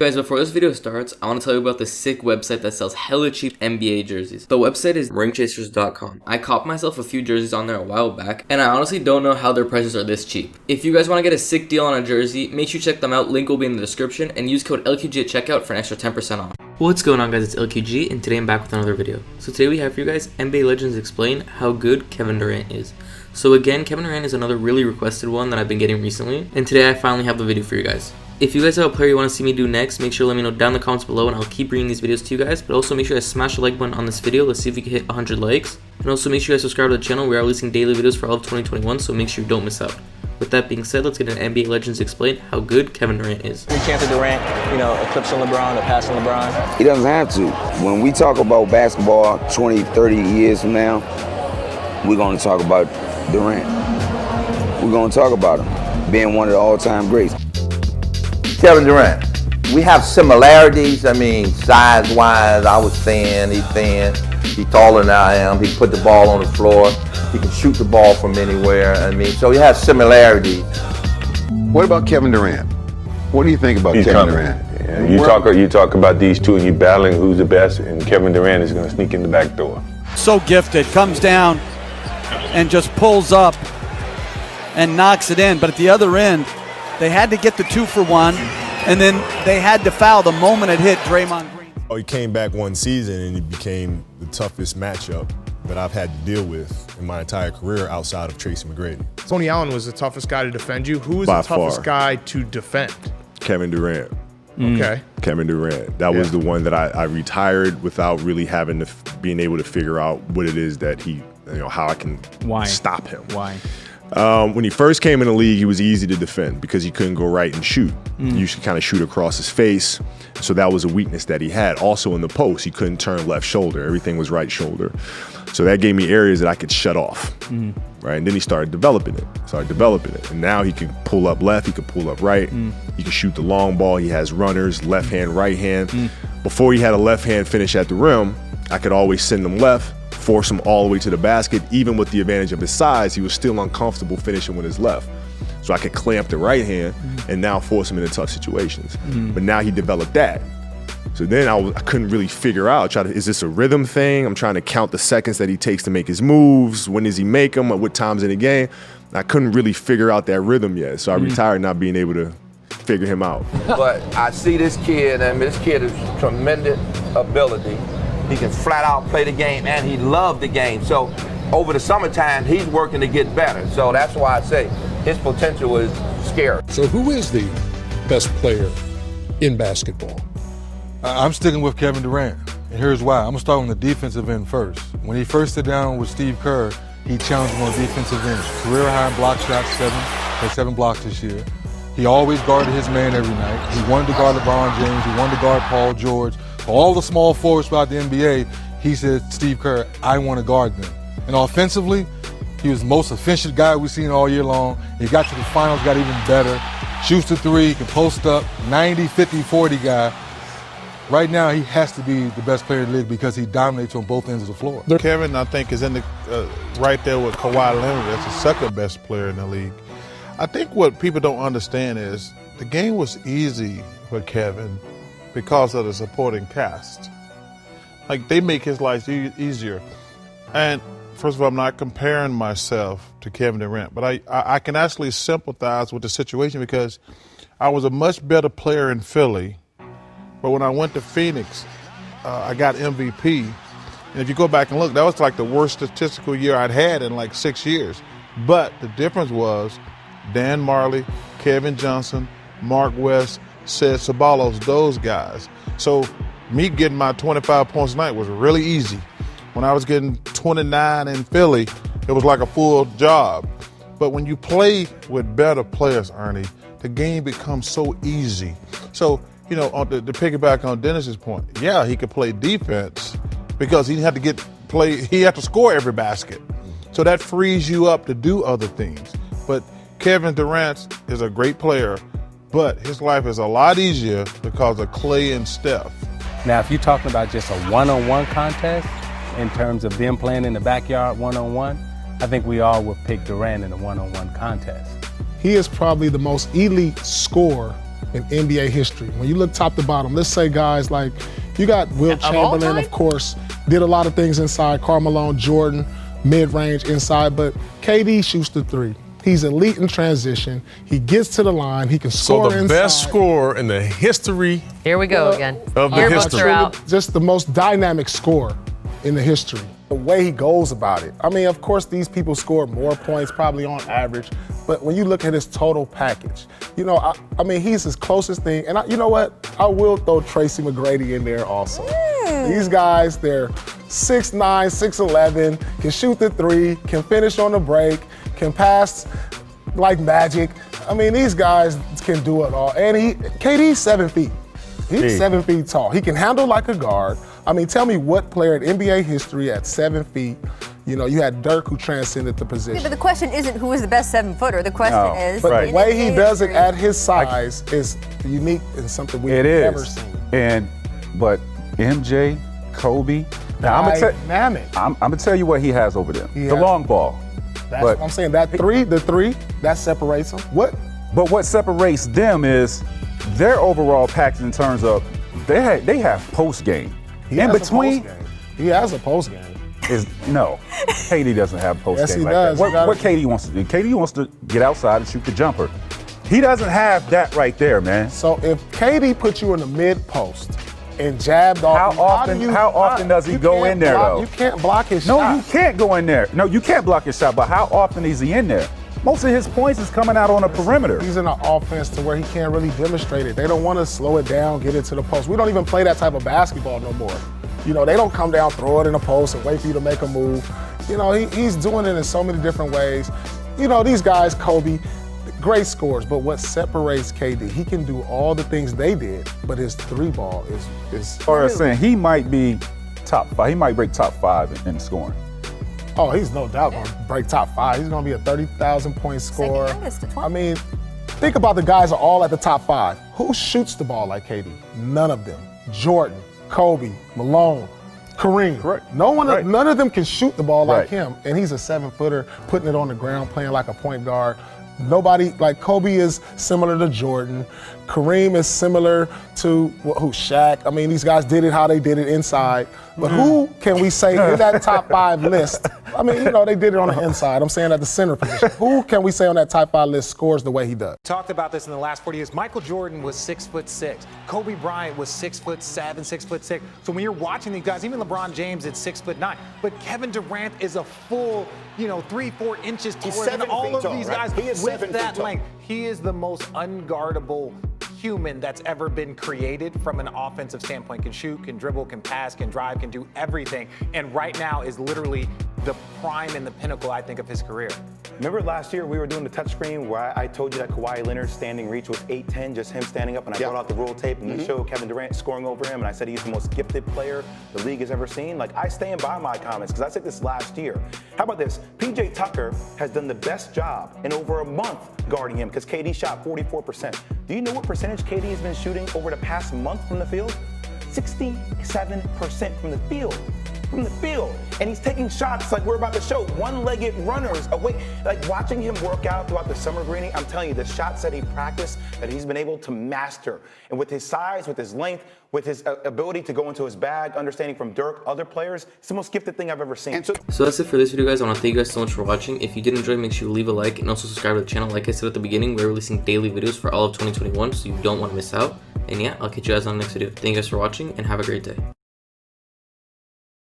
Guys, before this video starts, I want to tell you about this sick website that sells hella cheap NBA jerseys. The website is ringchasers.com. I copped myself a few jerseys on there a while back, and I honestly don't know how their prices are this cheap. If you guys want to get a sick deal on a jersey, make sure you check them out. Link will be in the description, and use code LQG at checkout for an extra 10% off. What's going on, guys? It's LQG, and today I'm back with another video. So today we have for you guys NBA Legends explain how good Kevin Durant is. So again, Kevin Durant is another really requested one that I've been getting recently, and today I finally have the video for you guys. If you guys have a player you want to see me do next, make sure to let me know down in the comments below, and I'll keep bringing these videos to you guys. But also make sure to smash the like button on this video. Let's see if we can hit 100 likes. And also make sure you guys subscribe to the channel. We are releasing daily videos for all of 2021, so make sure you don't miss out. With that being said, let's get an NBA Legends explain how good Kevin Durant is. Any chance of Durant, eclipsing LeBron or passing LeBron? He doesn't have to. When we talk about basketball 20, 30 years from now, we're going to talk about Durant. We're going to talk about him being one of the all-time greats. Kevin Durant, we have similarities. I mean, size-wise, I was thin, he's thin. He's taller than I am. He can put the ball on the floor. He can shoot the ball from anywhere. I mean, so he has similarities. What about Kevin Durant? What do you think about Kevin Durant? Yeah, you talk about these two and you're battling who's the best, and Kevin Durant is going to sneak in the back door. So gifted, comes down and just pulls up and knocks it in. But at the other end, they had to get the 2-for-1, and then they had to foul the moment it hit Draymond Green. Oh, he came back one season and it became the toughest matchup that I've had to deal with in my entire career outside of Tracy McGrady. Tony Allen was the toughest guy to defend you. Who was the toughest guy to defend? Kevin Durant. Okay. Kevin Durant. That was the one that I retired without really having to being able to figure out what it is that he, how I can stop him. Why? When he first came in the league, he was easy to defend because he couldn't go right and shoot. He used to kind of shoot across his face. So that was a weakness that he had. Also in the post, he couldn't turn left shoulder. Everything was right shoulder. So that gave me areas that I could shut off. Right? And then he started developing it. And now he can pull up left, he can pull up right. He can shoot the long ball. He has runners, left hand, right hand. Before he had a left hand finish at the rim, I could always send him left, force him all the way to the basket. Even with the advantage of his size, he was still uncomfortable finishing with his left. So I could clamp the right hand and now force him into tough situations. But now he developed that. So then I couldn't really figure out, is this a rhythm thing? I'm trying to count the seconds that he takes to make his moves. When does he make them? At what times in the game? I couldn't really figure out that rhythm yet. So I retired not being able to figure him out. But I see this kid, and this kid has tremendous ability. He can flat out play the game, and he loved the game. So over the summertime, he's working to get better. So that's why I say his potential is scary. So who is the best player in basketball? I'm sticking with Kevin Durant, and here's why. I'm going to start on the defensive end first. When he first sat down with Steve Kerr, he challenged him on the defensive end. Career high in block shots, had 7 blocks this year. He always guarded his man every night. He wanted to guard LeBron James. He wanted to guard Paul George. For all the small forwards throughout the NBA, he said, Steve Kerr, I want to guard them. And offensively, he was the most efficient guy we've seen all year long. He got to the finals, got even better. Shoots the 3, can post up, 90, 50, 40 guy. Right now, he has to be the best player in the league because he dominates on both ends of the floor. Kevin, I think, is in the right there with Kawhi Leonard as the second best player in the league. I think what people don't understand is the game was easy for Kevin because of the supporting cast. Like, they make his life easier. And first of all, I'm not comparing myself to Kevin Durant, but I can actually sympathize with the situation because I was a much better player in Philly. But when I went to Phoenix, I got MVP. And if you go back and look, that was like the worst statistical year I'd had in like 6 years. But the difference was Dan Marley, Kevin Johnson, Mark West, Sid Ceballos, those guys. So me getting my 25 points a night was really easy. When I was getting 29 in Philly, it was like a full job. But when you play with better players, Ernie, the game becomes so easy. So, to piggyback on Dennis's point, yeah, he could play defense because he had to score every basket. So that frees you up to do other things. But Kevin Durant is a great player, but his life is a lot easier because of Clay and Steph. Now, if you're talking about just a one-on-one contest in terms of them playing in the backyard one-on-one, I think we all would pick Durant in a one-on-one contest. He is probably the most elite scorer in NBA history. When you look top to bottom, let's say guys like, you got Will Chamberlain, of course, did a lot of things inside, Karl Malone, Jordan, mid-range inside, but KD shoots the three. He's elite in transition. He gets to the line. He can score inside. So the best scorer in the history. Here we go again. Of the history. Just the most dynamic scorer in the history. The way he goes about it. I mean, of course, these people score more points probably on average, but when you look at his total package, you know, I mean, he's his closest thing. And you know what? I will throw Tracy McGrady in there also. These guys, they're 6'9", 6'11", can shoot the three, can finish on the break, can pass like magic. I mean, these guys can do it all. And KD's 7 feet. He's 7 feet tall. He can handle like a guard. I mean, tell me what player in NBA history at 7 feet, you know, you had Dirk who transcended the position. Yeah, but the question isn't who is the best 7-footer. The question is. But the way he does it at his size is unique and something we've never seen. But MJ, Kobe, now I'm gonna tell you what he has over there. The long ball. That's what I'm saying. That the three, that separates them. But what separates them is their overall package in terms of they have post game. In between, he has a post game. No, KD doesn't have post game he like does. that. What KD wants to do? KD wants to get outside and shoot the jumper. He doesn't have that right there, man. So if KD put you in the mid post and jabbed off, how often does he go in there though? You can't block his shot. shot. No, you can't go in there. No, you can't block his shot. But how often is he in there? Most of his points is coming out on the perimeter. He's in an offense to where he can't really demonstrate it. They don't want to slow it down, get it to the post. We don't even play that type of basketball no more. You know, they don't come down, throw it in the post, and wait for you to make a move. You know, he's doing it in so many different ways. You know, these guys, Kobe, great scores, but what separates KD, he can do all the things they did, but his three ball is or saying he might be top 5. He might break top 5 in scoring. Oh, he's no doubt going to break top 5. He's going to be a 30,000 point scorer. I mean, think about the guys are all at the top 5. Who shoots the ball like KD? None of them. Jordan, Kobe, Malone, Kareem. Correct. None of them can shoot the ball like him. And he's a 7-footer, putting it on the ground, playing like a point guard. Nobody, like Kobe is similar to Jordan. Kareem is similar to Shaq. I mean, these guys did it how they did it inside. But who can we say in that top 5 list? I mean, you know, they did it on the inside. I'm saying at the center position. Who can we say on that top 5 list scores the way he does? Talked about this in the last 40 years. Michael Jordan was 6'6". Kobe Bryant was 6'7", 6'6". So when you're watching these guys, even LeBron James is 6'9". But Kevin Durant is a full, 3-4 inches taller than all of these guys with that length. He is the most unguardable human that's ever been created from an offensive standpoint. Can shoot, can dribble, can pass, can drive, can do everything. And right now is literally the prime and the pinnacle, I think, of his career. Remember last year we were doing the touchscreen where I told you that Kawhi Leonard's standing reach was 8'10", just him standing up, and I brought out the roll tape and we showed Kevin Durant scoring over him, and I said he's the most gifted player the league has ever seen. Like, I stand by my comments because I said this last year. How about this? PJ Tucker has done the best job in over a month guarding him because KD shot 44%. Do you know what percentage KD has been shooting over the past month from the field? 67% from the field. And he's taking shots like we're about to show, one-legged runners away. Like, watching him work out throughout the summer, Greeny, I'm telling you, the shots that he practiced, that he's been able to master. And with his size, with his length, with his ability to go into his bag, understanding from Dirk, other players, it's the most gifted thing I've ever seen. So that's it for this video, guys. I want to thank you guys so much for watching. If you did enjoy, make sure you leave a like and also subscribe to the channel. Like I said at the beginning, we're releasing daily videos for all of 2021, so you don't want to miss out. And yeah, I'll catch you guys on the next video. Thank you guys for watching and have a great day.